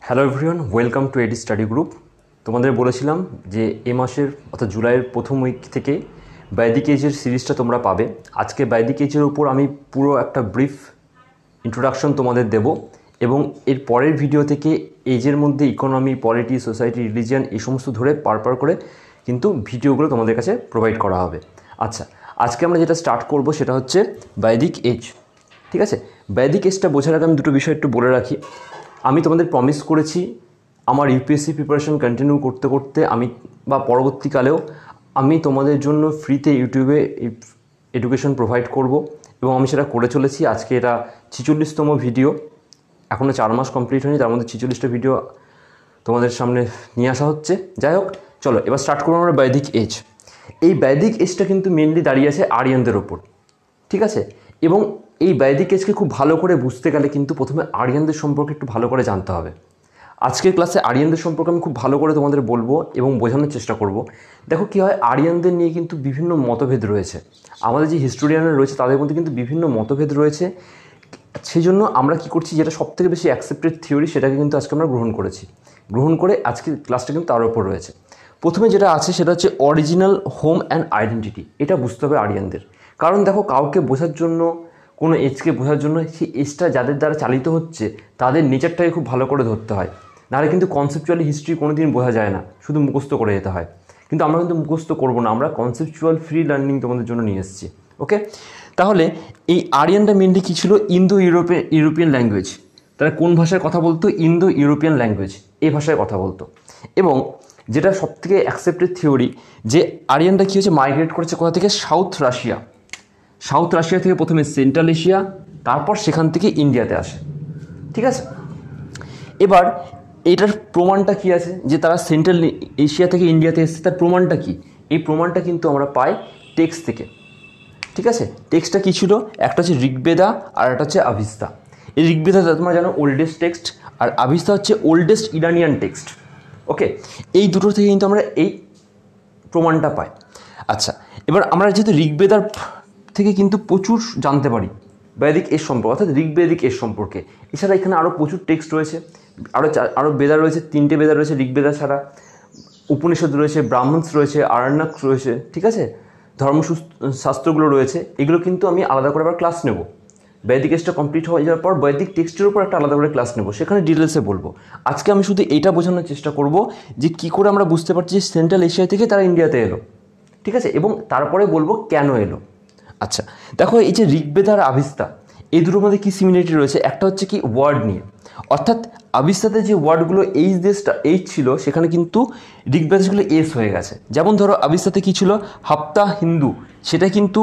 Hello everyone, welcome to AD study group. তোমাদের বলেছিলাম যে এ মাসের অর্থাৎ জুলাইয়ের প্রথম উইক থেকে বৈদিক এজের সিরিজটা তোমরা পাবে। আজকে বৈদিক এজের উপর আমি পুরো একটা ব্রিফ ইন্ট্রোডাকশন তোমাদের দেব এবং এর পরের ভিডিও থেকে এজের মধ্যে ইকোনমি, পলিটি, সোসাইটি, রিলিজিয়ান এই সমস্ত ধরে পার করে কিন্তু ভিডিওগুলো তোমাদের কাছে প্রোভাইড করা হবে। আচ্ছা, আজকে আমরা যেটা স্টার্ট করব সেটা হচ্ছে বৈদিক এজ। ঠিক আছে, বৈদিক এজটা বোঝার আগে আমি দুটো বিষয় একটু বলে রাখি। আমি তোমাদের প্রমিস করেছি আমার ইউপিএসসি প্রিপারেশন কন্টিনিউ করতে করতে আমি বা পরবর্তীকালেও আমি তোমাদের জন্য ফ্রিতে ইউটিউবে এডুকেশন প্রোভাইড করব এবং আমি সেটা করে চলেছি। আজকে এটা 46তম ভিডিও, এখনও 4 মাস কমপ্লিট হয়নি, তার মধ্যে 46টা ভিডিও তোমাদের সামনে নিয়ে আসা হচ্ছে। যাই হোক, চলো এবার স্টার্ট করবো আমরা বৈদিক এজ। এই বৈদিক এজটা কিন্তু মেনলি দাঁড়িয়ে আছে আরিয়ানদের ওপর, ঠিক আছে? এবং এই বৈদিক এজকে খুব ভালো করে বুঝতে গেলে কিন্তু প্রথমে আরিয়ানদের সম্পর্কে একটু ভালো করে জানতে হবে। আজকের ক্লাসে আরিয়ানদের সম্পর্কে আমি খুব ভালো করে তোমাদের বলবো এবং বোঝানোর চেষ্টা করব। দেখো কী হয়, আরিয়ানদের নিয়ে কিন্তু বিভিন্ন মতভেদ রয়েছে। আমাদের যে হিস্টোরিয়ানরা রয়েছে তাদের মধ্যে কিন্তু বিভিন্ন মতভেদ রয়েছে। সেই জন্য আমরা কী করছি, যেটা সবথেকে বেশি অ্যাকসেপ্টেড থিওরি সেটাকে কিন্তু আজকে আমরা গ্রহণ করে আজকের ক্লাসটা কিন্তু তার উপর রয়েছে। প্রথমে যেটা আছে সেটা হচ্ছে অরিজিনাল হোম অ্যান্ড আইডেন্টিটি। এটা বুঝতে হবে আরিয়ানদের। কারণ দেখো, কাউকে বোঝার জন্য, কোনো এজকে বোঝার জন্য সেই এজটা যাদের দ্বারা চালিত হচ্ছে তাদের নেচারটাকে খুব ভালো করে ধরতে হয়। নাহলে কিন্তু কনসেপচুয়ালি হিস্ট্রি কোনো দিন বোঝা যায় না, শুধু মুখস্থ করে যেতে হয়। কিন্তু আমরা কিন্তু মুখস্থ করবো না, আমরা কনসেপচুয়াল ফ্রি লার্নিং তোমাদের জন্য নিয়ে এসেছি। ওকে, তাহলে এই আরিয়ানটা মেনলি কী ছিল? Indo European language. তারা কোন ভাষায় কথা বলতো? ইন্দো ইউরোপিয়ান ল্যাঙ্গুয়েজ, এই ভাষায় কথা বলতো। এবং যেটা সবথেকে অ্যাকসেপ্টেড থিওরি, যে আরিয়ানটা কী হচ্ছে, মাইগ্রেট করেছে কোথা থেকে? সাউথ রাশিয়া থেকে প্রথমে সেন্ট্রাল এশিয়া, তারপর সেখান থেকে ইন্ডিয়াতে আসে। ঠিক আছে, এবার এটার প্রমাণটা কি আছে যে তারা সেন্ট্রাল এশিয়া থেকে ইন্ডিয়াতে এসেছে? তার প্রমাণটা কি? এই প্রমাণটা কিন্তু আমরা পাই টেক্সট থেকে। ঠিক আছে, টেক্সটটা কী ছিল? একটা হচ্ছে ঋগ্বেদা আর একটা হচ্ছে আভিস্তা। এই ঋগ্বেদা তোমরা জানো ওল্ডেস্ট টেক্সট, আর আভিস্তা হচ্ছে ওল্ডেস্ট ইরানিয়ান টেক্সট। ওকে, এই দুটো থেকে কিন্তু আমরা এই প্রমাণটা পাই। আচ্ছা, এবার আমরা যেহেতু ঋগ্বেদার থেকে কিন্তু প্রচুর জানতে পারি বৈদিক এর সম্পর্কে, অর্থাৎ ঋগ্বেদিক এর সম্পর্কে। এছাড়া এখানে আরও প্রচুর টেক্সট রয়েছে, আরও বেদা রয়েছে, 3টে বেদা রয়েছে ঋগ্বেদা ছাড়া। উপনিষদ রয়েছে, ব্রাহ্মণস রয়েছে, আরণ্যক রয়েছে, ঠিক আছে, ধর্মশাস্ত্রগুলো রয়েছে। এগুলো কিন্তু আমি আলাদা করে আবার ক্লাস নেব। বৈদিক এজটা কমপ্লিট হয়ে যাওয়ার পর বৈদিক টেক্সটের উপর একটা আলাদা করে ক্লাস নেব, সেখানে ডিটেলসে বলবো। আজকে আমি শুধু এইটা বোঝানোর চেষ্টা করব যে কী করে আমরা বুঝতে পারছি যে সেন্ট্রাল এশিয়া থেকে তারা ইন্ডিয়াতে এলো, ঠিক আছে, এবং তারপরে বলবো কেন এলো। আচ্ছা, দেখো এই যে ঋগ্বেদ আর আভিস্তা, এই দুটোর মধ্যে কী সিমিলারিটি রয়েছে? একটা হচ্ছে কি ওয়ার্ড নিয়ে, অর্থাৎ আভিস্তাতে যে ওয়ার্ডগুলো এইচ ছিল সেখানে কিন্তু ঋগ্বেদগুলো এস হয়ে গেছে। যেমন ধরো আভিস্তাতে কী ছিল? হাপ্তা হিন্দু, সেটা কিন্তু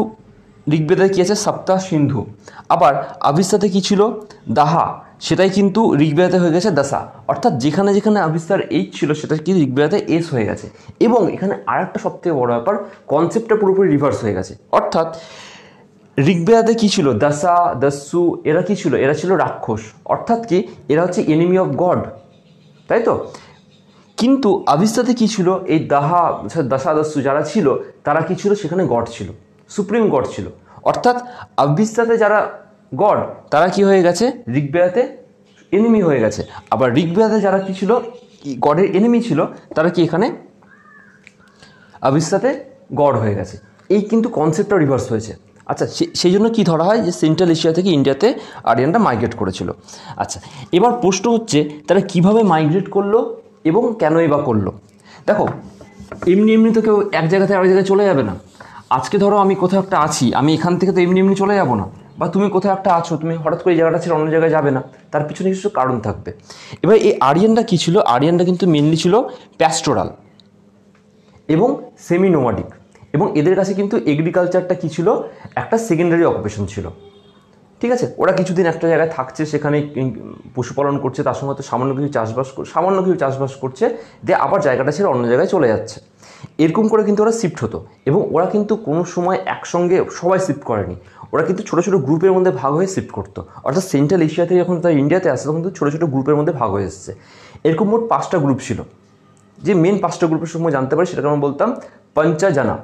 ঋগ্বেদে কী আছে? সপ্তাহ সিন্ধু। আবার আভিস্তাতে কী ছিল? দাহা, সেটাই কিন্তু ঋগ্বেদে হয়ে গেছে দাসা। অর্থাৎ যেখানে যেখানে আভিস্তার এইচ ছিল সেটা কিন্তু ঋগ্বেদে এস হয়ে গেছে। এবং এখানে আর একটা সবথেকে বড় ব্যাপার, কনসেপ্টটা পুরোপুরি রিভার্স হয়ে গেছে। অর্থাৎ ঋগ্বেদাতে কী ছিল? দাসা, দস্যু, এরা কী ছিল? এরা ছিল রাক্ষস। অর্থাৎ কি, এরা হচ্ছে এনিমি অফ গড, তাই তো? কিন্তু আভিস্তাতে কী ছিল? এই দাসা দস্যু যারা ছিল তারা কী ছিল? সেখানে গড ছিল, সুপ্রিম গড ছিল। অর্থাৎ আভিস্তাতে যারা গড তারা কি হয়ে গেছে? ঋগ্বেদাতে এনিমি হয়ে গেছে। আবার ঋগ্বেদাতে যারা কী ছিল? গডের এনিমি ছিল, তারা কি এখানে আভিস্তাতে গড হয়ে গেছে। এই কিন্তু কনসেপ্টটা রিভার্স হয়েছে। আচ্ছা, সেই জন্য কী ধরা হয় যে সেন্ট্রাল এশিয়া থেকে ইন্ডিয়াতে আরিয়ানরা মাইগ্রেট করেছিল। আচ্ছা, এবার প্রশ্ন হচ্ছে তারা কিভাবে মাইগ্রেট করলো এবং কেনই বা করলো? দেখো, এমনি তো কেউ এক জায়গা থেকে আরেক জায়গায় চলে যাবে না। আজকে ধরো আমি কোথাও একটা আছি, আমি এখান থেকে তো এমনি চলে যাব না। বা তুমি কোথাও একটা আছো, তুমি হঠাৎ করে এই জায়গাটা ছেড়ে অন্য জায়গায় যাবে না, তার পিছনে কিছু কারণ থাকবে। এবার এই আরিয়ানরা কী ছিল? আরিয়ানরা কিন্তু মেনলি ছিল প্যাস্টোরাল এবং সেমি নোমাডিক। এবং এদের কাছে কিন্তু এগ্রিকালচারটা কী ছিল? একটা সেকেন্ডারি অকুপেশন ছিল। ঠিক আছে, ওরা কিছুদিন একটা জায়গায় থাকছে, সেখানে পশুপালন করছে, তার সঙ্গে তো সামান্য কিছু চাষবাস করছে, দিয়ে আবার জায়গাটা ছেড়ে অন্য জায়গায় চলে যাচ্ছে। এরকম করে কিন্তু ওরা শিফট হতো। এবং ওরা কিন্তু কোনো সময় একসঙ্গে সবাই শিফট করেনি, ওরা কিন্তু ছোটো ছোটো গ্রুপের মধ্যে ভাগ হয়ে শিফট করতো। অর্থাৎ সেন্ট্রাল এশিয়া থেকে যখন তারা ইন্ডিয়াতে আসে তখন কিন্তু ছোটো ছোটো গ্রুপের মধ্যে ভাগ হয়ে এসেছে। এরকম মোট 5টা গ্রুপ ছিল। যে মেন 5টা গ্রুপের সময় জানতে পারি সেটাকে আমরা বলতাম পঞ্চজানা।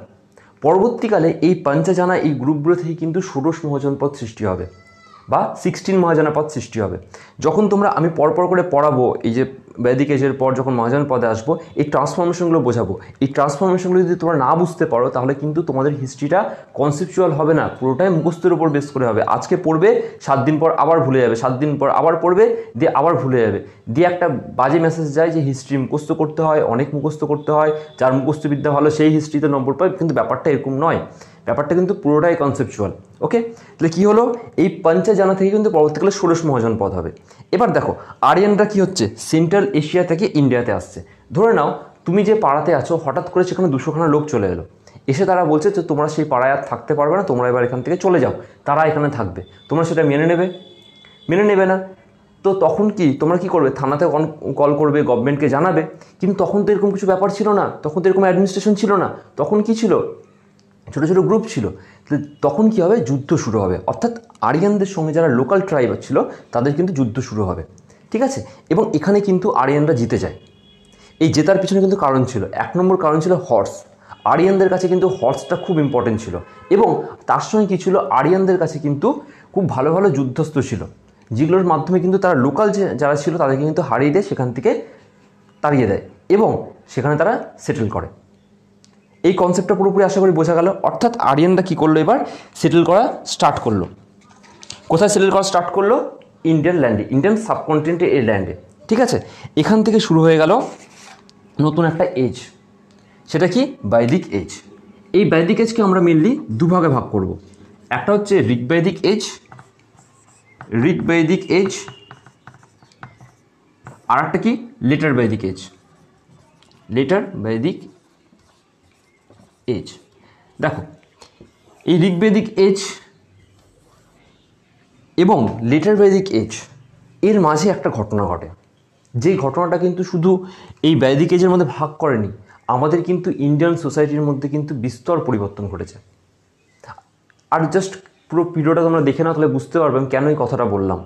পরবর্তীকালে এই পঞ্চজানা, এই গ্রুপগুলো থেকে কিন্তু ষোড়শ মহাজনপদ সৃষ্টি হবে বা 16 মহাজনপদ সৃষ্টি হবে। যখন তোমরা আমি পরপর করে পড়াবো এই যে বৈদিক এজের পর যখন মহাযান পদে আসবো, এই ট্রান্সফরমেশনগুলো বোঝাবো। এই ট্রান্সফরমেশনগুলো যদি তোমরা না বুঝতে পারো তাহলে কিন্তু তোমাদের হিস্ট্রিটা কনসেপচুয়াল হবে না, পুরোটাই মুখস্থের উপর বেস করে হবে। আজকে পড়বে, 7 দিন পর আবার ভুলে যাবে, 7 দিন পর আবার পড়বে, দিয়ে আবার ভুলে যাবে, দিয়ে একটা বাজে মেসেজ যায় যে হিস্ট্রি মুখস্থ করতে হয়, অনেক মুখস্থ করতে হয়, যার মুখস্থ বিদ্যা ভালো সেই হিস্ট্রিতে নম্বর পায়। কিন্তু ব্যাপারটা এরকম নয়, ব্যাপারটা কিন্তু পুরোটাই কনসেপচুয়াল। ওকে, তাহলে কী হলো, এই পঞ্চজানা থেকে কিন্তু পরবর্তীকালে ষোড়শ মহাজন পদ হবে। এবার দেখো আরিয়ানরা কি হচ্ছে, সেন্ট্রাল এশিয়া থেকে ইন্ডিয়াতে আসছে। ধরে নাও তুমি যে পাড়াতে আছো, হঠাৎ করে সেখানে 200খানা লোক চলে এলো, এসে তারা বলছে যে তোমরা সেই পাড়ায় আর থাকতে পারবে না, তোমরা এবার এখান থেকে চলে যাও, তারা এখানে থাকবে। তোমরা সেটা মেনে নেবে? মেনে নেবে না। তো তখন কি তোমরা কি করবে, থানাতে কল করবে, গভর্নমেন্টকে জানাবে। কিন্তু তখন তো এরকম কিছু ব্যাপার ছিল না, তখন তো এরকম অ্যাডমিনিস্ট্রেশন ছিল না, তখন কি ছিল, ছোটো ছোটো গ্রুপ ছিল। তখন কি হবে, যুদ্ধ শুরু হবে, অর্থাৎ আরিয়ানদের সঙ্গে যারা লোকাল ট্রাইব ছিল তাদের কিন্তু যুদ্ধ শুরু হবে। ঠিক আছে, এবং এখানে কিন্তু আরিয়ানরা জিতে যায়। এই জেতার পিছনে কিন্তু কারণ ছিল, 1 নম্বর কারণ ছিল হর্স। আরিয়ানদের কাছে কিন্তু হর্সটা খুব ইম্পর্টেন্ট ছিল, এবং তার সঙ্গে কী ছিল, আরিয়ানদের কাছে কিন্তু খুব ভালো ভালো যুদ্ধস্ত্র ছিল, যেগুলোর মাধ্যমে কিন্তু তারা লোকাল যারা ছিল তাদেরকে কিন্তু হারিয়ে দেয়, সেখান থেকে তাড়িয়ে দেয়, এবং সেখানে তারা সেটেল করে। এই কনসেপ্টটা পুরোপুরি আশা করি বোঝা গেল। অর্থাৎ আরিয়ানরা কী করলো, এবার সেটেল করা স্টার্ট করলো। কোথায় সেটেল করা স্টার্ট করলো? ইন্ডিয়ান ল্যান্ডে, ইন্ডিয়ান সাবকন্টিনেন্টে, এই ল্যান্ডে। ঠিক আছে, এখান থেকে শুরু হয়ে গেল নতুন একটা এজ, সেটা কি, বৈদিক এজ। এই বৈদিক এজকে আমরা মেনলি দুভাগে ভাগ করব। একটা হচ্ছে ঋগ্বৈদিক এজ, ঋগ্বৈদিক এজ, আর একটা কি, লেটার বৈদিক এজ, লেটার বৈদিক এজ। দেখো এই ঋগ্বৈদিক এজ এবং লেটার বৈদিক এজ এর মাঝে একটা ঘটনা ঘটে, যেই ঘটনাটা কিন্তু শুধু এই বৈদিক এজের মধ্যে ভাগ করেনি, আমাদের কিন্তু ইন্ডিয়ান সোসাইটির মধ্যে কিন্তু বিস্তর পরিবর্তন ঘটেছে। আর জাস্ট পুরো ভিডিওটা তোমরা দেখে নাও, তাহলে বুঝতে পারবে আমি কেন এই কথাটা বললাম,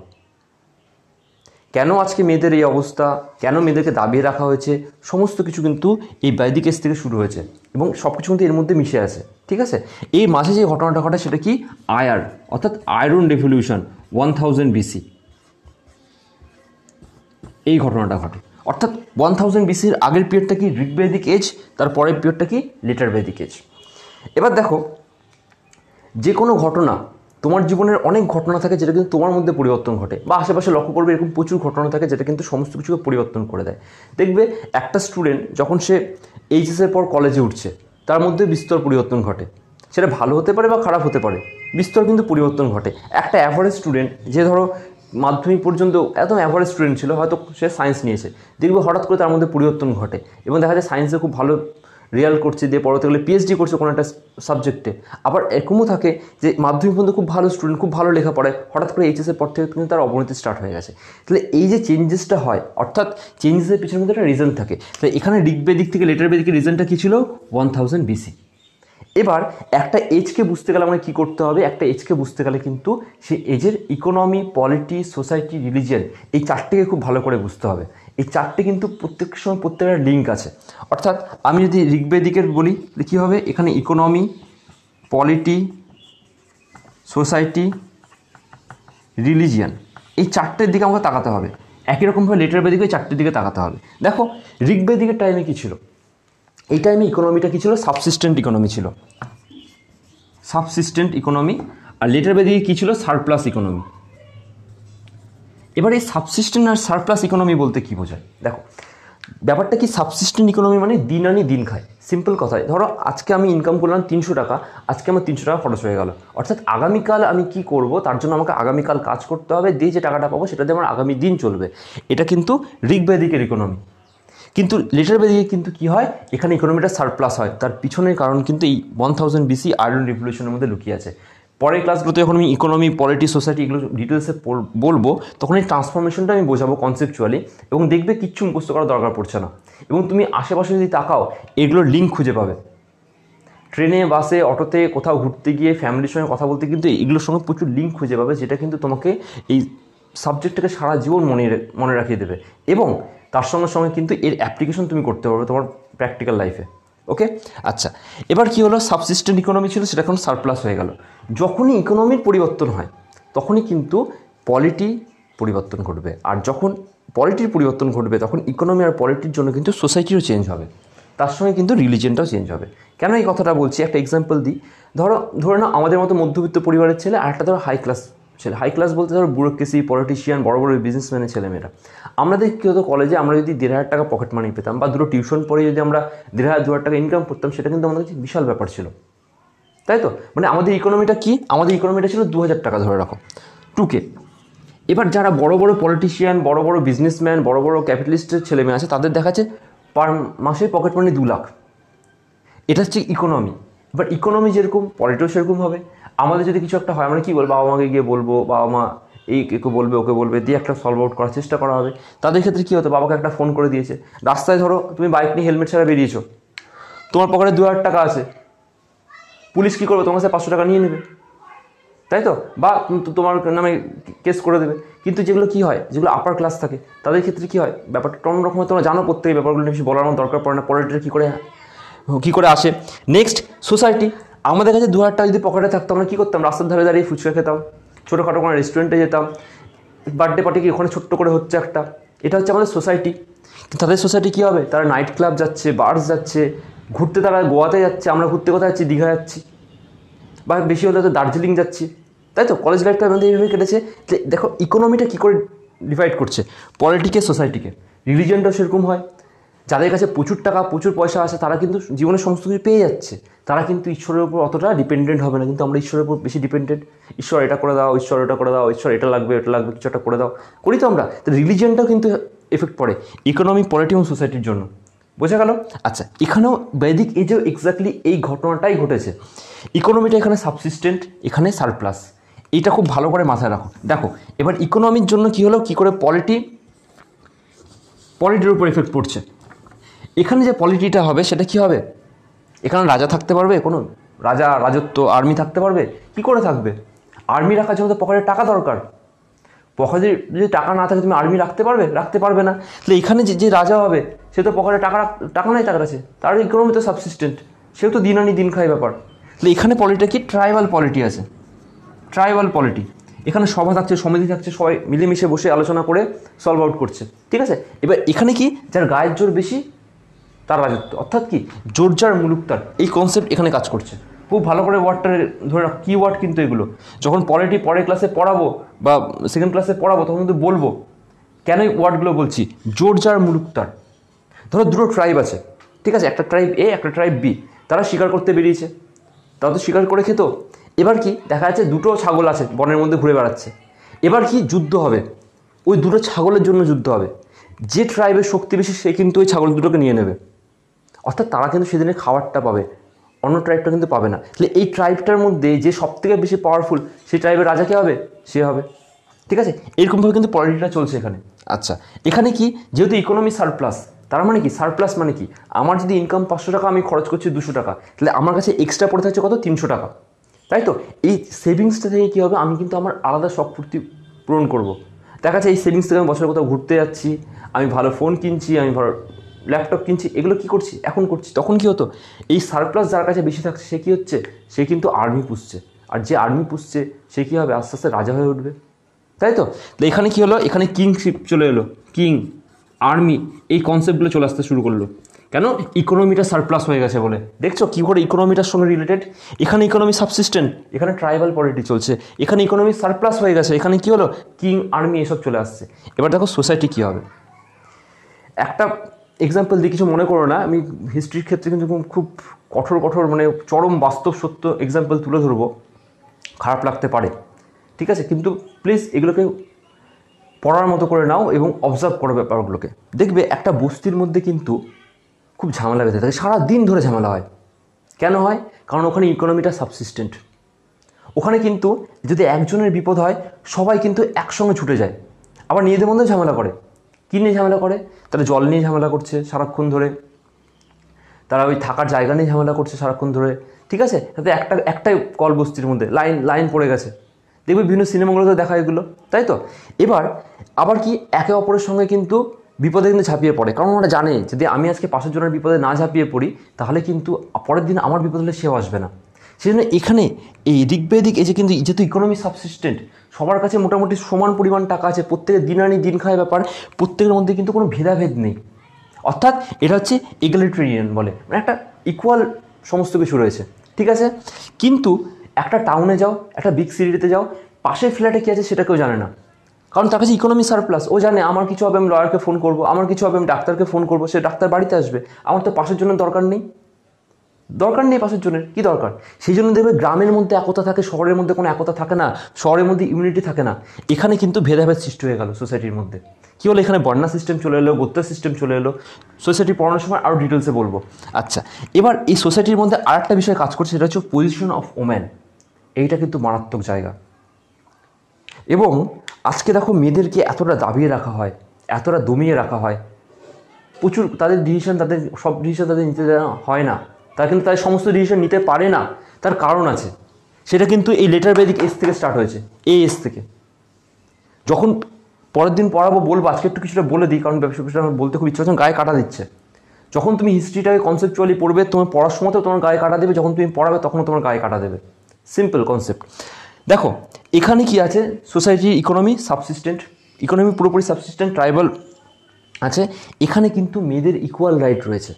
কেন আজকে মেয়েদের এই অবস্থা, কেন মেয়েদেরকে দাবিয়ে রাখা হয়েছে, সমস্ত কিছু কিন্তু এই বৈদিক এজ থেকে শুরু হয়েছে, এবং সব কিছু কিন্তু এর মধ্যে মিশে আছে। ঠিক আছে, এই মাঝে যে ঘটনাটা ঘটে সেটা কি, আয়ার, অর্থাৎ আয়রন রেভলিউশন 1000 BC, এই ঘটনাটা ঘটে। অর্থাৎ 1000 BCর আগের পিরিয়ডটা কি, ঋগ্বৈদিক এজ, তার পরের পিরিয়ডটা কি, লেটার বৈদিক এজ। এবার দেখো, যে কোনো ঘটনা, তোমার জীবনের অনেক ঘটনা থাকে যেটা কিন্তু তোমার মধ্যে পরিবর্তন ঘটে, বা আশেপাশে লক্ষ্য করবে এরকম প্রচুর ঘটনা থাকে যেটা কিন্তু সমস্ত কিছুকে পরিবর্তন করে দেয়। দেখবে একটা স্টুডেন্ট যখন সে এইচএসের পর কলেজে উঠছে, তার মধ্যে বিস্তর পরিবর্তন ঘটে, সেটা ভালো হতে পারে বা খারাপ হতে পারে, বিস্তর কিন্তু পরিবর্তন ঘটে। একটা অ্যাভারেজ স্টুডেন্ট, যে ধরো মাধ্যমিক পর্যন্ত একদম অ্যাভারেজ স্টুডেন্ট ছিল, হয়তো সে সায়েন্স নিয়েছে, দেখবে হঠাৎ করে তার মধ্যে পরিবর্তন ঘটে, এবং দেখা যায় সায়েন্সে খুব ভালো রিয়াল করছে, দিয়ে পরবর্তীকালে পিএইচডি করছে কোনো একটা সাবজেক্টে। আবার এরকমও থাকে যে মাধ্যমিক পর্যন্ত খুব ভালো স্টুডেন্ট, খুব ভালো লেখাপড়ায়, হঠাৎ করে এইচএসের পর থেকে কিন্তু তার অবনতি স্টার্ট হয়ে গেছে। তাহলে এই যে চেঞ্জেসটা হয়, অর্থাৎ চেঞ্জেসের পিছনে কিন্তু একটা রিজন থাকে। তাহলে এখানে ঋগ্বৈদিক থেকে লেটার বৈদিকের রিজনটা কী ছিল, 1000 BC। এবার একটা এজকে বুঝতে গেলে আমাকে কী করতে হবে, একটা এজকে বুঝতে গেলে কিন্তু সেই এজের ইকোনমি, পলিটি, সোসাইটি, রিলিজিয়ান, এই চারটেকে খুব ভালো করে বুঝতে হবে। এই চারটে কিন্তু প্রত্যেক সময় প্রত্যেকটা লিঙ্ক আছে। অর্থাৎ আমি যদি ঋগ্বৈদিকের বলি কী হবে, এখানে ইকোনমি, পলিটি, সোসাইটি, রিলিজিয়ান, এই চারটের দিকে আমাকে তাকাতে হবে। একই রকমভাবে লেটার বৈদিকে চারটের দিকে তাকাতে হবে। দেখো ঋগ্বৈদিকের টাইমে কী ছিল, এই টাইমে ইকোনমিটা কী ছিল, সাবসিস্টেন্ট ইকোনমি ছিল, সাবসিস্টেন্ট ইকোনমি। আর লেটার বৈদিকে কী ছিল, সারপ্লাস ইকোনমি। এবার এই সাবসিস্টেন্ট আর সারপ্লাস ইকোনমি বলতে কী বোঝায়, দেখো ব্যাপারটা কি, সাবসিস্টেন্ট ইকোনমি মানে দিন আনি দিন খায়। সিম্পল কথায়, ধরো আজকে আমি ইনকাম করলাম 300 টাকা, আজকে আমার 300 টাকা খরচ হয়ে গেল, অর্থাৎ আগামীকাল আমি কি করব তার জন্য আমাকে আগামীকাল কাজ করতে হবে, দিয়ে যে টাকাটা পাবো সেটা দিয়ে আমার আগামী দিন চলবে। এটা কিন্তু ঋগ্বৈদিকের ইকোনমি। কিন্তু লেটার বৈদিকে কিন্তু কী হয়, এখানে ইকোনমিটা সারপ্লাস হয়। তার পিছনের কারণ কিন্তু এই 1000 BC আয়রন রিভলিউশনের মধ্যে লুকিয়ে আছে। পরের ক্লাসগুলোতে যখন আমি ইকোনমি, পলিটি, সোসাইটি এগুলো ডিটেলসে বলবো, তখন এই ট্রান্সফরমেশনটা আমি বোঝাবো কনসেপচুয়ালি, এবং দেখবে কিচ্ছু মুখস্থ করার দরকার পড়ছে না, এবং তুমি আশেপাশে যদি তাকাও এগুলোর লিঙ্ক খুঁজে পাবে। ট্রেনে, বাসে, অটোতে, কোথাও ঘুরতে গিয়ে ফ্যামিলির সঙ্গে কথা বলতে কিন্তু এগুলোর সঙ্গে প্রচুর লিঙ্ক খুঁজে পাবে, যেটা কিন্তু তোমাকে এই সাবজেক্টটাকে সারা জীবন মনে রাখিয়ে দেবে, এবং তার সঙ্গে সঙ্গে কিন্তু এর অ্যাপ্লিকেশন তুমি করতে পারবে তোমার প্র্যাকটিক্যাল লাইফে। ওকে, আচ্ছা, এবার কী হলো, সাবসিস্টেন্ট ইকোনমি ছিল, সেটা এখন সারপ্লাস হয়ে গেল। যখনই ইকোনমির পরিবর্তন হয় তখনই কিন্তু পলিটি, পরিবর্তন ঘটবে, আর যখন পলিটির পরিবর্তন ঘটবে তখন ইকোনমি আর পলিটির জন্য কিন্তু সোসাইটিও চেঞ্জ হবে, তার সঙ্গে কিন্তু রিলিজিয়নটাও চেঞ্জ হবে। কেন এই কথাটা বলছি, একটা এক্সাম্পল দিই। ধরো না আমাদের মতো মধ্যবিত্ত পরিবারের ছেলে আর একটা ধরো হাই ক্লাস ছেলে। হাই ক্লাস বলতে ধরো ব্যুরোক্রেসি, পলিটিশিয়ান, বড় বড় বিজনেসম্যানের ছেলেমেয়েরা। আমাদের কী হতো, কলেজে আমরা যদি 1,500 টাকা পকেট মানি পেতাম বা দুটো টিউশন পড়ে যদি আমরা 1,500-2,000 টাকা ইনকাম করতাম, সেটা কিন্তু আমাদের কাছে বিশাল ব্যাপার ছিল, তাই তো? মানে আমাদের ইকোনমিটা কি, আমাদের ইকোনমিটা ছিল 2,000 টাকা ধরে রাখো, 2K। এবার যারা বড় বড় পলিটিশিয়ান, বড় বড় বিজনেসম্যান, বড় বড় ক্যাপিটালিস্টের ছেলেমেয়ে আছে, তাদের দেখাচ্ছে পার মাসে পকেট মানি 2 লাখ। এটা হচ্ছে ইকোনমি। এবার ইকোনমি যেরকম, পলিটিও সেরকম হবে। আমাদের যদি কিছু একটা হয়, আমরা কী বলবো, বাবা মাকে গিয়ে বলবো, বাবা মা এই একে বলবে, ওকে বলবে, দিয়ে একটা সলভ আউট করার চেষ্টা করা হবে। তাদের ক্ষেত্রে কী হতো, বাবাকে একটা ফোন করে দিয়েছে, রাস্তায় ধরো তুমি বাইক নিয়ে হেলমেট ছাড়া বেরিয়েছো, তোমার পকেটে 2,000 টাকা আছে, পুলিশ কী করবে, তোমার কাছে 500 টাকা নিয়ে নেবে, তাই তো? বা তোমার নামে কেস করে দেবে। কিন্তু যেগুলো কী হয়, যেগুলো আপার ক্লাস থাকে, তাদের ক্ষেত্রে কী হয়, ব্যাপারটা অন্যরকম। তোমরা জানো প্রত্যেক ব্যাপারগুলো বেশি বলার আমার দরকার পড়ে না, পলিটিক্যাল কী করে আসে। Next, society. আমাদের কাছে 2,000 টাকা যদি পকেটে থাকতো, আমরা কী করতাম, রাস্তার ধারে দাঁড়িয়ে ফুচকা খেতাম, ছোটোখাটো কোনো রেস্টুরেন্টে যেতাম, বার্থডে পার্টি কি ওখানে ছোট্ট করে হচ্ছে একটা, এটা হচ্ছে আমাদের সোসাইটি। তাদের সোসাইটি কী হবে, তারা নাইট ক্লাব যাচ্ছে, বার্স যাচ্ছে, ঘুরতে তারা গোয়াতে যাচ্ছে, আমরা ঘুরতে কোথায় যাচ্ছি, দীঘা যাচ্ছি, বা বেশি হলে তো দার্জিলিং যাচ্ছি, তাই তো? কলেজ লাইফটা আমাদের এইভাবে কেটেছে। দেখো ইকোনমিটা কী করে ডিভাইড করছে, পলিটিকে, সোসাইটিকে। রিলিজিয়নটাও সেরকম হয়। যাদের কাছে প্রচুর টাকা, প্রচুর পয়সা আছে, তারা কিন্তু জীবনে সমস্ত কিছু পেয়ে যাচ্ছে, তারা কিন্তু ঈশ্বরের উপর অতটা ডিপেন্ডেন্ট হবে না। কিন্তু আমরা ঈশ্বরের উপর বেশি ডিপেন্ডেন্ট, ঈশ্বর এটা করে দাও, ঈশ্বর এটা করে দাও, ঈশ্বর এটা লাগবে, এটা লাগবে, কিছু একটা করে দাও, করি তো আমরা। তো রিলিজিয়নটাও কিন্তু এফেক্ট পড়ে ইকোনমি, পলিটি এবং সোসাইটির জন্য। বোঝা গেল? আচ্ছা, এখানেও বৈদিক এজেও এক্স্যাক্টলি এই ঘটনাটাই ঘটেছে। ইকোনমিটা এখানে সাবসিস্টেন্ট, এখানে সারপ্লাস। এইটা খুব ভালো করে মাথায় রাখো। দেখো এবার ইকোনমির জন্য কী হলো, কী করে পলিটির উপর এফেক্ট পড়ছে। এখানে যে পলিটিটা হবে সেটা কি হবে, এখানে রাজা থাকতে পারবে, কোনো রাজা, রাজত্ব, আর্মি থাকতে পারবে? কি করে থাকবে? আর্মি রাখার জন্য তো পকেটে টাকা দরকার। পকেটে যদি টাকা না থাকে, তুমি আর্মি রাখতে পারবে না। তাহলে এখানে যে রাজা হবে, সে তো পকেটে টাকা নাই তার কাছে, তার ইকোনমি তো সাবসিস্টেন্ট, সেও তো দিন আনি দিন খায় ব্যাপার। তাহলে এখানে পলিটিটা কি, ট্রাইবাল পলিটি আছে, ট্রাইবাল পলিটি। এখানে সভা থাকছে, সমিতি থাকছে, সবাই মিলেমিশে বসে আলোচনা করে সলভ আউট করছে, ঠিক আছে? এবার এখানে কি, যার গায়ের জোর বেশি তার রাজত্ব, অর্থাৎ কি, জোর যার মুলুক তার, এই কনসেপ্ট এখানে কাজ করছে। খুব ভালো করে ওয়ার্ডটা ধরে রাখ, কি ওয়ার্ড কিন্তু এগুলো। যখন পলিটি পরের ক্লাসে পড়াবো বা সেকেন্ড ক্লাসে পড়াবো, তখন কিন্তু বলবো কেন এই ওয়ার্ডগুলো বলছি। জোর যার মুলুক তার। ধরো দুটো ট্রাইব আছে, ঠিক আছে, একটা ট্রাইব এ, একটা ট্রাইব বি। তারা শিকার করতে বেরিয়েছে, তারা তো শিকার করে খেত। এবার কি দেখা যাচ্ছে, দুটো ছাগল আছে বনের মধ্যে ঘুরে বেড়াচ্ছে। এবার কি, যুদ্ধ হবে, ওই দুটো ছাগলের জন্য যুদ্ধ হবে। যে ট্রাইবের শক্তি বেশি, সে কিন্তু ওই ছাগল দুটোকে নিয়ে নেবে, অর্থাৎ তারা কিন্তু সেদিনে খাবারটা পাবে, অন্য ট্রাইবটা কিন্তু পাবে না। তাহলে এই ট্রাইবটার মধ্যে যে সবথেকে বেশি পাওয়ারফুল, সেই ট্রাইবের রাজা কে হবে, সে হবে, ঠিক আছে? এরকমভাবে কিন্তু পলিটিক্সটা চলছে এখানে। আচ্ছা, এখানে কি, যেহেতু ইকোনমি সারপ্লাস, তার মানে কি, সারপ্লাস মানে কি, আমার যদি ইনকাম 500 টাকা, আমি খরচ করছি 200 টাকা, তাহলে আমার কাছে এক্সট্রা পড়ে থাকছে কত, 300 টাকা, তাই তো? এই সেভিংসটা থেকে কী হবে, আমি কিন্তু আমার আলাদা শখ পূর্তি পূরণ করবো। দেখা যাচ্ছে এই সেভিংস থেকে আমি বছরে কোথাও ঘুরতে যাচ্ছি, আমি ভালো ফোন কিনছি, আমি ভালো ল্যাপটপ কিনছি, এগুলো কি করছি, এখন করছি। তখন কি হতো, এই সারপ্লাস যার কাছে বেশি থাকছে, সে কী হচ্ছে, সে কিন্তু আর্মি পুষছে। আর যে আর্মি পুষছে, সে কী হবে, আস্তে আস্তে রাজা হয়ে উঠবে, তাই তো? এখানে কী হলো, এখানে কিংশিপ চলে এলো, কিং, আর্মি, এই কনসেপ্টগুলো চলে আসতে শুরু করলো। কেন, ইকোনমিটা সারপ্লাস হয়ে গেছে বলে। দেখছো কী করে ইকোনমিটার সঙ্গে রিলেটেড। এখানে ইকোনমি সাবসিস্টেন্ট, এখানে ট্রাইবাল পলিটি চলছে। এখানে ইকোনমি সারপ্লাস হয়ে গেছে, এখানে কী হলো, কিং, আর্মি, এসব চলে আসছে। এবার দেখো সোসাইটি কী হবে। একটা এক্সাম্পল দিয়ে কিছু মনে করো না, আমি হিস্ট্রির ক্ষেত্রে কিন্তু খুব কঠোর মানে চরম বাস্তব সত্য এক্সাম্পল তুলে ধরবো, খারাপ লাগতে পারে, ঠিক আছে? কিন্তু প্লিজ এগুলোকে পড়ার মতো করে নাও এবং অবজার্ভ করো ব্যাপারগুলোকে। দেখবে একটা বস্তির মধ্যে কিন্তু খুব ঝামেলা বেঁধে থাকে, সারাদিন ধরে ঝামেলা হয়। কেন হয়, কারণ ওখানে ইকোনমিটা সাবসিস্টেন্ট। ওখানে কিন্তু যদি একজনের বিপদ হয়, সবাই কিন্তু একসঙ্গে ছুটে যায়। আবার নিজেদের মধ্যে ঝামেলা করে, কী নিয়ে ঝামেলা করে, তারা জল নিয়ে ঝামেলা করছে সারাক্ষণ ধরে, তারা ওই থাকার জায়গা নিয়ে ঝামেলা করছে সারাক্ষণ ধরে, ঠিক আছে? তাতে একটাই কল বস্তির মধ্যে লাইন পড়ে গেছে, দেখবে বিভিন্ন সিনেমাগুলোতে দেখা এগুলো, তাই তো? এবার আবার কি, একে অপরের সঙ্গে কিন্তু বিপদে কিন্তু ঝাঁপিয়ে পড়ে, কারণ ওরা জানে যদি আমি আজকে 500 জনের বিপদে না ঝাঁপিয়ে পড়ি, তাহলে কিন্তু পরের দিন আমার বিপদ হলে সেও আসবে না। সেই জন্য এখানে এই ঋগ্বেদিক এই যে কিন্তু যেহেতু ইকোনমি সাবসিস্টেন্ট, সবার কাছে মোটামুটি সমান পরিমাণ টাকা আছে, প্রত্যেকের দিন আনি দিন খায় ব্যাপার, প্রত্যেকের মধ্যে কিন্তু কোনো ভেদাভেদ নেই। অর্থাৎ এটা হচ্ছে এগালিটেরিয়ান বলে, মানে একটা ইকুয়াল সমস্ত কিছু রয়েছে, ঠিক আছে। কিন্তু একটা টাউনে যাও, একটা বিগ সিটিতে যাও, পাশের ফ্ল্যাটে কী আছে সেটা কেউ জানে না, কারণ তার কাছে ইকোনমি সারপ্লাস। ও জানে আমার কিছু হবে আমি লয়ারকে ফোন করবো, আমার কিছু হবে আমি ডাক্তারকে ফোন করবো, সে ডাক্তার বাড়িতে আসবে, আমার তো পাশের জন্য দরকার নেই পাশের জনের কী দরকার। সেই জন্য দেখবে গ্রামের মধ্যে একতা থাকে, শহরের মধ্যে কোনো একতা থাকে না, শহরের মধ্যে ইউনিটি থাকে না। এখানে কিন্তু ভেদাভেদ সৃষ্টি হয়ে গেল সোসাইটির মধ্যে। কী হলো, এখানে বর্ণা সিস্টেম চলে এলো, গোত্র সিস্টেম চলে এলো। সোসাইটি পড়ানোর সময় আরও ডিটেলসে বলবো। আচ্ছা, এবার এই সোসাইটির মধ্যে আর একটা বিষয় কাজ করছে, সেটা হচ্ছে পজিশন অফ ওম্যান। এইটা কিন্তু মারাত্মক জায়গা। এবং আজকে দেখো মেয়েদেরকে এতটা দাবিয়ে রাখা হয়, এতটা দমিয়ে রাখা হয়, প্রচুর তাদের ডিসিশন, তাদের সব ডিসিশন তাদের নিতে দেওয়া হয় না, তারা কিন্তু তাদের সমস্ত ডিসিশন নিতে পারে না। তার কারণ আছে, সেটা কিন্তু এই লেটার বেদিক এজ থেকে স্টার্ট হয়েছে, এই এজ থেকে। যখন পরের দিন পড়াবো বলবো, আজকে একটু কিছুটা বলে দিই, কারণ ব্যবসা আমার বলতে খুব ইচ্ছা হচ্ছে, গায়ে কাটা দিচ্ছে। যখন তুমি হিস্ট্রিটাকে কনসেপচুয়ালি পড়বে, তোমার পড়ার সময়তেও তোমার গায়ে কাটা দেবে, যখন তুমি পড়াবে তখনও তোমার গায়ে কাটা দেবে। Simple concept. দেখো এখানে কি আছে, সোসাইটি ইকোনমি সাবসিস্টেন্ট, ইকোনমি পুরোপুরি সাবসিস্টেন্ট, ট্রাইবাল আছে। এখানে কিন্তু মেয়েদের ইকুয়াল রাইট রয়েছে।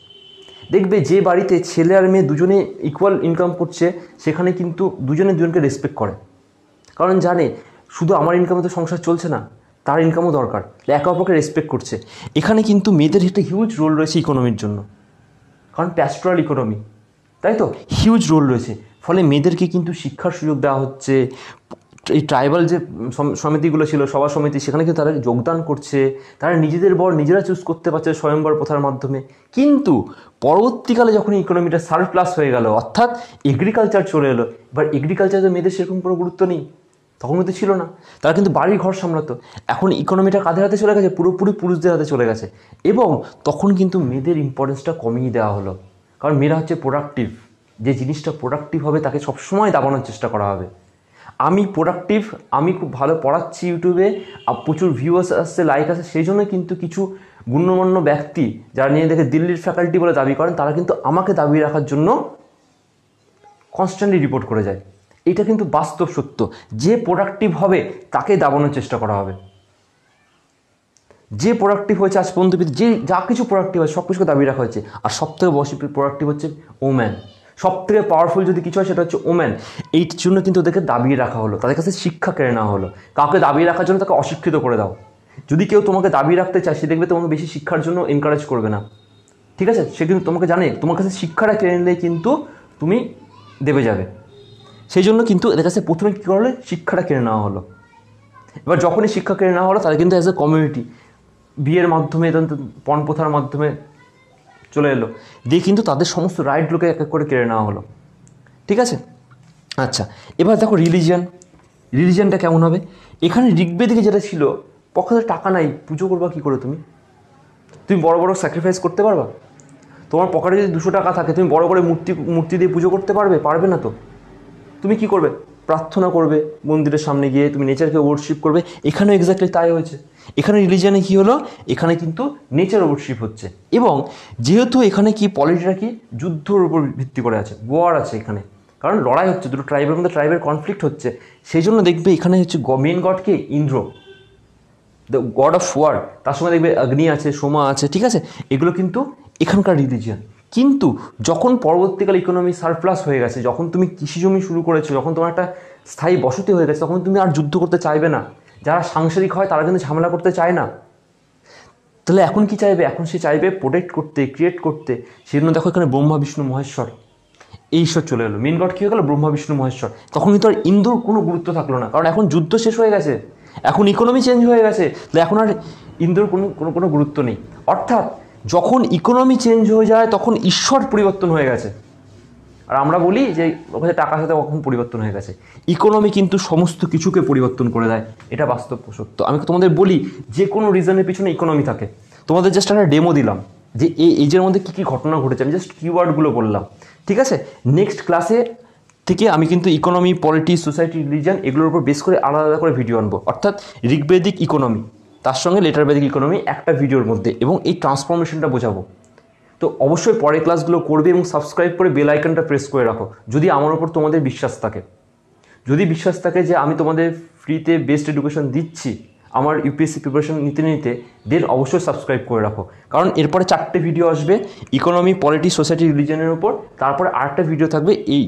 দেখবে যে বাড়িতে ছেলে আর মেয়ে দুজনে ইকুয়াল ইনকাম করছে, সেখানে কিন্তু দুজনে দুজনকে রেসপেক্ট করে, কারণ জানে শুধু আমার ইনকামে তো সংসার চলছে না, তার ইনকামও দরকার, একে অপরকে রেসপেক্ট করছে। এখানে কিন্তু মেয়েদের একটা হিউজ রোল রয়েছে ইকোনমির জন্য, কারণ প্যাস্টোরাল ইকোনমি, তাই তো হিউজ রোল রয়েছে। ফলে মেয়েদেরকে কিন্তু শিক্ষার সুযোগ দেওয়া হচ্ছে। এই ট্রাইবাল যে সমিতিগুলো ছিল, সভা সমিতি, সেখানে কিন্তু তারা যোগদান করছে, তারা নিজেদের বর নিজেরা চুজ করতে পারছে স্বয়ংবর প্রথার মাধ্যমে। কিন্তু পরবর্তীকালে যখন ইকোনমিটা সারপ্লাস হয়ে গেল, অর্থাৎ এগ্রিকালচার চলে এলো, এবার এগ্রিকালচারে মেয়েদের সেরকম কোনো গুরুত্ব নেই, তখন কিন্তু ছিল না, তারা কিন্তু বাড়ি ঘর সামলাতো। এখন ইকোনমিটা কাদের হাতে চলে গেছে, পুরোপুরি পুরুষদের হাতে চলে গেছে। এবং তখন কিন্তু মেয়েদের ইম্পর্টেন্সটা কমিয়ে দেওয়া হলো, কারণ মেয়েরা হচ্ছে প্রোডাক্টিভ, যে জিনিসটা প্রোডাক্টিভ হবে তাকে সবসময় দাবানোর চেষ্টা করা হবে। আমি প্রোডাক্টিভ, আমি খুব ভালো পড়াচ্ছি ইউটিউবে, প্রচুর ভিউয়ার্স আসছে, লাইক আসছে, সেই জন্য কিন্তু কিছু গণ্যমান্য ব্যক্তি যারা নিজেদেরকে দিল্লির ফ্যাকাল্টি বলে দাবি করেন, তারা কিন্তু আমাকে দাবি রাখার জন্য কনস্ট্যান্টলি রিপোর্ট করে যায়। এটা কিন্তু বাস্তব সত্য, যে প্রোডাক্টিভ হবে তাকে দাবানোর চেষ্টা করা হবে। যে প্রোডাক্টিভ হয়েছে আজ পর্যন্ত, যে যা কিছু প্রোডাক্টিভ হয় সব কিছুকে দাবি রাখা হয়েছে। আর সবথেকে বেশি প্রোডাক্টিভ হচ্ছে ওম্যান, সবথেকে পাওয়ারফুল যদি কিছু হয় সেটা হচ্ছে ওম্যান। এই জন্য কিন্তু ওদেরকে দাবিয়ে রাখা হলো, তাদের কাছে শিক্ষা কেড়ে নেওয়া হলো। কাউকে দাবিয়ে রাখার জন্য তাকে অশিক্ষিত করে দাও। যদি কেউ তোমাকে দাবিয়ে রাখতে চায়, সে দেখবে তোমাকে বেশি শিক্ষার জন্য এনকারেজ করবে না, ঠিক আছে। সে কিন্তু তোমাকে জানে তোমার কাছে শিক্ষাটা কেড়ে নিলে কিন্তু তুমি দেবে যাবে। সেই জন্য কিন্তু এদের কাছে প্রথমে কী করলে, শিক্ষাটা কেড়ে নেওয়া হলো। এবার যখনই শিক্ষা কেড়ে নেওয়া হলো, তারা কিন্তু অ্যাজ এ কমিউনিটি বিয়ের মাধ্যমে, পণ প্রথার মাধ্যমে চলে এলো, দিয়ে কিন্তু তাদের সমস্ত রাইটগুলোকে এক এক করে কেড়ে নেওয়া হলো, ঠিক আছে। আচ্ছা, এবার দেখো রিলিজিয়ানটা কেমন হবে। এখানে ঋগ্বেদিকে যেটা ছিল, পক্ষে টাকা নাই, পুজো করবা কী করে তুমি বড় বড় স্যাক্রিফাইস করতে পারবা? তোমার পকেটে যদি 200 টাকা থাকে, তুমি বড় করে মূর্তি দিয়ে পুজো করতে পারবে না তো। তুমি কি করবে? প্রার্থনা করবে মন্দিরের সামনে গিয়ে, তুমি নেচারকে ওয়ার্শিপ করবে। এখানেও এক্স্যাক্টলি তাই হয়েছে। এখানে রিলিজিয়ানে কী হলো, এখানে কিন্তু নেচার ওয়ার্শিপ হচ্ছে। এবং যেহেতু এখানে কি পলিটিটা কি যুদ্ধর উপর ভিত্তি করে আছে, ওয়ার আছে এখানে, কারণ লড়াই হচ্ছে, দুটো ট্রাইবের মধ্যে ট্রাইবের কনফ্লিক্ট হচ্ছে। সেই জন্য দেখবে এখানে হচ্ছে মেন গডকে Indra, the god of war, তার সঙ্গে দেখবে অগ্নি আছে, সোমা আছে, ঠিক আছে। এগুলো কিন্তু এখানকার রিলিজিয়ান। কিন্তু যখন পরবর্তীকালে ইকোনমি সারপ্লাস হয়ে গেছে, যখন তুমি কৃষি জমি শুরু করেছো, যখন তোমার একটা স্থায়ী বসতি হয়ে গেছে, তখন তুমি আর যুদ্ধ করতে চাইবে না। যারা সাংসারিক হয় তারা কিন্তু ঝামেলা করতে চায় না। তাহলে এখন কি চাইবে? এখন সে চাইবে প্রোটেক্ট করতে, ক্রিয়েট করতে। সেই জন্য দেখো এখানে ব্রহ্মা বিষ্ণু মহেশ্বর, এই ঈশ্বর চলে এলো। মেন গড কী হয়ে গেল? ব্রহ্মা বিষ্ণু মহেশ্বর। তখন কিন্তু আর ইন্দ্রর কোনো গুরুত্ব থাকলো না, কারণ এখন যুদ্ধ শেষ হয়ে গেছে, এখন ইকোনমি চেঞ্জ হয়ে গেছে, তাহলে এখন আর ইন্দ্রর কোনো গুরুত্ব নেই। অর্থাৎ যখন ইকোনমি চেঞ্জ হয়ে যায়, তখন ঈশ্বর পরিবর্তন হয়ে গেছে। আর আমরা বলি যে ওখানে টাকার সাথে কখন পরিবর্তন হয়ে গেছে। ইকোনমি কিন্তু সমস্ত কিছুকে পরিবর্তন করে দেয়, এটা বাস্তব সত্য। আমি তোমাদের বলি, যে কোনো রিজনের পিছনে ইকোনমি থাকে। তোমাদের জাস্ট একটা ডেমো দিলাম যে এই এজের মধ্যে কী কী ঘটনা ঘটেছে, আমি জাস্ট কিওয়ার্ডগুলো বললাম, ঠিক আছে। নেক্সট ক্লাসে থেকে আমি কিন্তু ইকোনমি, পলিটিক্স, সোসাইটি, রিলিজিয়ান এগুলোর উপর বেস করে আলাদা আলাদা করে ভিডিও আনবো। অর্থাৎ ঋগ্বেদিক ইকোনমি, তার সঙ্গে লেটার বেদিক ইকোনমি একটা ভিডিওর মধ্যে, এবং এই ট্রান্সফরমেশনটা বোঝাবো। তো অবশ্যই পরের ক্লাসগুলো করবে এবং সাবস্ক্রাইব করে বেল আইকনটা প্রেস করে রাখো যদি আমার ওপর তোমাদের বিশ্বাস থাকে। যদি বিশ্বাস থাকে যে আমি তোমাদের ফ্রিতে বেস্ট এডুকেশন দিচ্ছি আমার ইউপিএসসি প্রিপারেশন নিতে নিতে, দেন অবশ্যই সাবস্ক্রাইব করে রাখো। কারণ এরপরে 4টে ভিডিও আসবে ইকোনমি, পলিটি, সোসাইটি, রিলিজনের ওপর। তারপরে আরেকটা ভিডিও থাকবে এই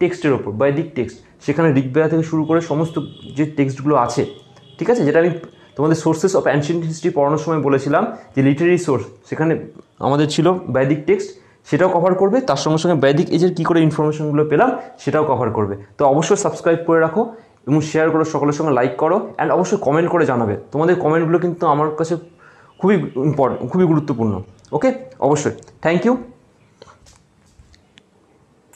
টেক্সটের ওপর, বৈদিক টেক্সট। সেখানে ঋগ্বেদ থেকে শুরু করে সমস্ত যে টেক্সটগুলো আছে, ঠিক আছে, যেটা আমি তোমাদের সোর্সেস অফ অ্যানশিয়েন্ট হিস্ট্রি পড়ানোর সময় বলেছিলাম যে লিটারি সোর্স, সেখানে আমাদের ছিল বৈদিক টেক্সট, সেটাও কভার করবে। তার সঙ্গে সঙ্গে বৈদিক এজের কী করে ইনফরমেশনগুলো পেলাম সেটাও কভার করবে। তো অবশ্যই সাবস্ক্রাইব করে রাখো এবং শেয়ার করো, সকলের সঙ্গে লাইক করো, অ্যান্ড অবশ্যই কমেন্ট করে জানাবে। তোমাদের কমেন্টগুলো কিন্তু আমার কাছে খুবই ইম্পর্টেন্ট, খুবই গুরুত্বপূর্ণ। ওকে, অবশ্যই। Thank you.